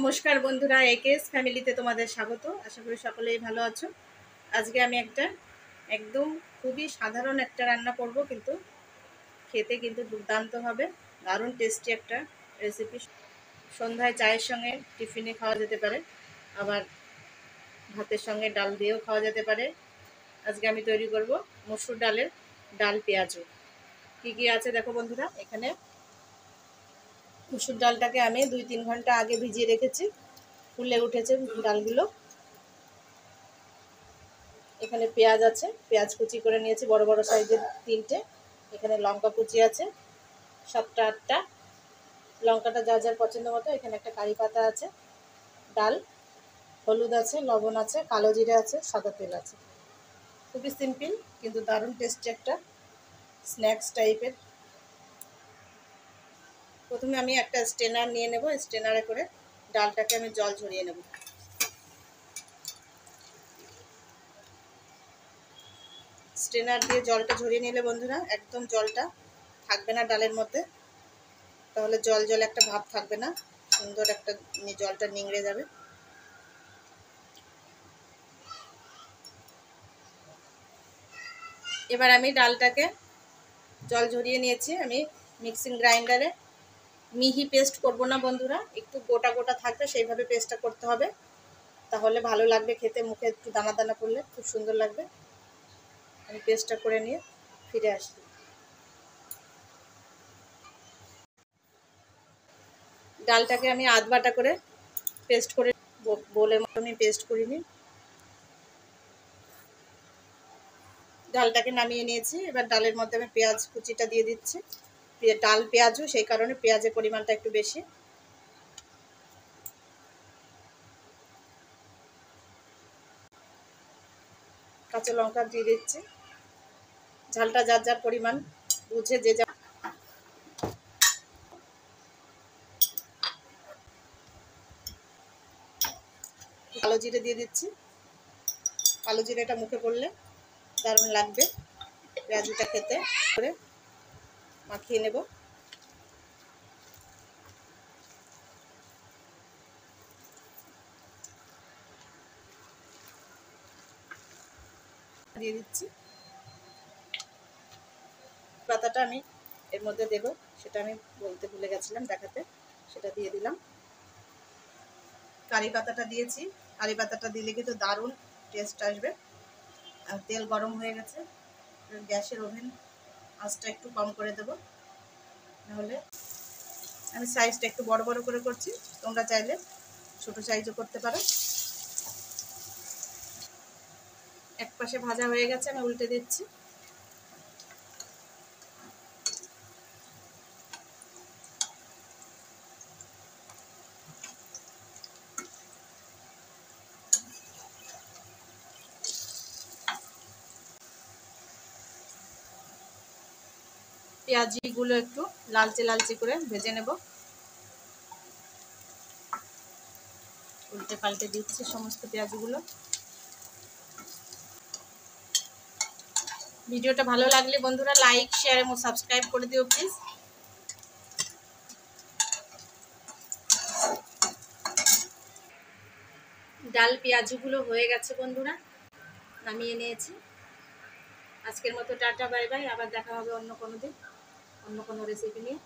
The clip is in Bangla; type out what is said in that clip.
নমস্কার বন্ধুরা, একেএস ফ্যামিলিতে তোমাদের স্বাগত। আশা করি সকলেই ভালো আছো। আজকে আমি একদম খুবই সাধারণ একটা রান্না করব, কিন্তু খেতে কিন্তু দুর্দান্ত হবে। দারুণ টেস্টি একটা রেসিপি। সন্ধ্যায় চায়ের সঙ্গে টিফিনে খাওয়া যেতে পারে, আবার ভাতের সঙ্গে ডাল দিয়েও খাওয়া যেতে পারে। আজকে আমি তৈরি করব মসুর ডালের ডাল পেঁয়াজু। কি কি আছে দেখো বন্ধুরা। এখানে মসুর ডালটাকে আমি 2-3 ঘন্টা আগে ভিজিয়ে রেখেছি, ফুলে উঠেছে ডালগুলো। এখানে পেঁয়াজ আছে, পেঁয়াজ কুচি করে নিয়েছি বড় বড় সাইজের 3টে। এখানে লঙ্কা কুচি আছে 7-8টা, লঙ্কাটা যার যার পছন্দ মতো। এখানে একটা কারি পাতা আছে, ডাল, হলুদ আছে, লবণ আছে, কালো জিরে আছে, সাদা তেল আছে। খুবই সিম্পল কিন্তু দারুণ টেস্টি একটা স্ন্যাক্স টাইপের। প্রথমে আমি একটা স্ট্রেনার নিয়ে নেব, স্ট্রেনারে করে ডালটাকে আমি জল ঝরিয়ে নেব। স্ট্রেনার দিয়ে জলটা ঝরিয়ে নিলে বন্ধুরা একদম জলটা থাকবে না ডালের মধ্যে, তাহলে জল জল একটা ভাব থাকবে না, সুন্দর একটা জলটা নিংড়ে যাবে। এবার আমি ডালটাকে জল ঝরিয়ে নিয়েছি। আমি মিক্সিং গ্রাইন্ডারে মিহি পেস্ট করব না বন্ধুরা, একটু গোটা গোটা থাকবে সেইভাবে পেস্টটা করতে হবে, তাহলে ভালো লাগবে খেতে। মুখে একটু দানা দানা করলে খুব সুন্দর লাগবে। আমি পেস্টটা করে নিয়ে ফিরে আসি। ডালটাকে আমি আধ বাটা করে পেস্ট করে বলে মতো আমি পেস্ট করিনি। ডালটাকে নামিয়ে নিয়েছি। এবার ডালের মধ্যে আমি পেঁয়াজ কুচিটা দিয়ে দিচ্ছি। ডাল পেঁয়াজও, সেই কারণে পেঁয়াজের পরিমাণটা একটু বেশি। কাঁচা লঙ্কা দিয়ে দিচ্ছি, ঝালটা যার যার পরিমাণ বুঝে যে যা। কালো জিরে দিয়ে দিচ্ছি, কালো জিরেটা মুখে পড়লে দারুণ লাগবে পেঁয়াজটা খেতে। করে মাখিয়ে নেব। দিয়ে দিচ্ছি পাতাটা আমি এর মধ্যে দেব, সেটা আমি বলতে ভুলে গেছিলাম দেখাতে, সেটা দিয়ে দিলাম। কারি পাতাটা দিয়েছি, কারি পাতাটা দিলে কিন্তু দারুণ টেস্ট আসবে। আর তেল গরম হয়ে গেছে, গ্যাসের ওভেন আঁচটা একটু কম করে দেব, নাহলে। আমি সাইজটা একটু বড় বড় করে করছি, তোমরা চাইলে ছোট সাইজও করতে পারো। এক পাশে ভাজা হয়ে গেছে, আমি উল্টে দিচ্ছি। পেঁয়াজিগুলো একটু লালচে লালচে করে ভেজে নেব। উল্টে পাল্টে দিচ্ছি সমস্ত পেঁয়াজগুলো। ভিডিওটা ভালো লাগলে বন্ধুরা লাইক, শেয়ার এবং সাবস্ক্রাইব করে দিও প্লিজ। ডাল পেঁয়াজগুলো হয়ে গেছে বন্ধুরা, নামিয়ে নিয়েছি। আজকের মতো টাটা, বাই বাই। আবার দেখা হবে অন্য কোনো দিন, অন্য কোনো রেসিপি নিয়ে।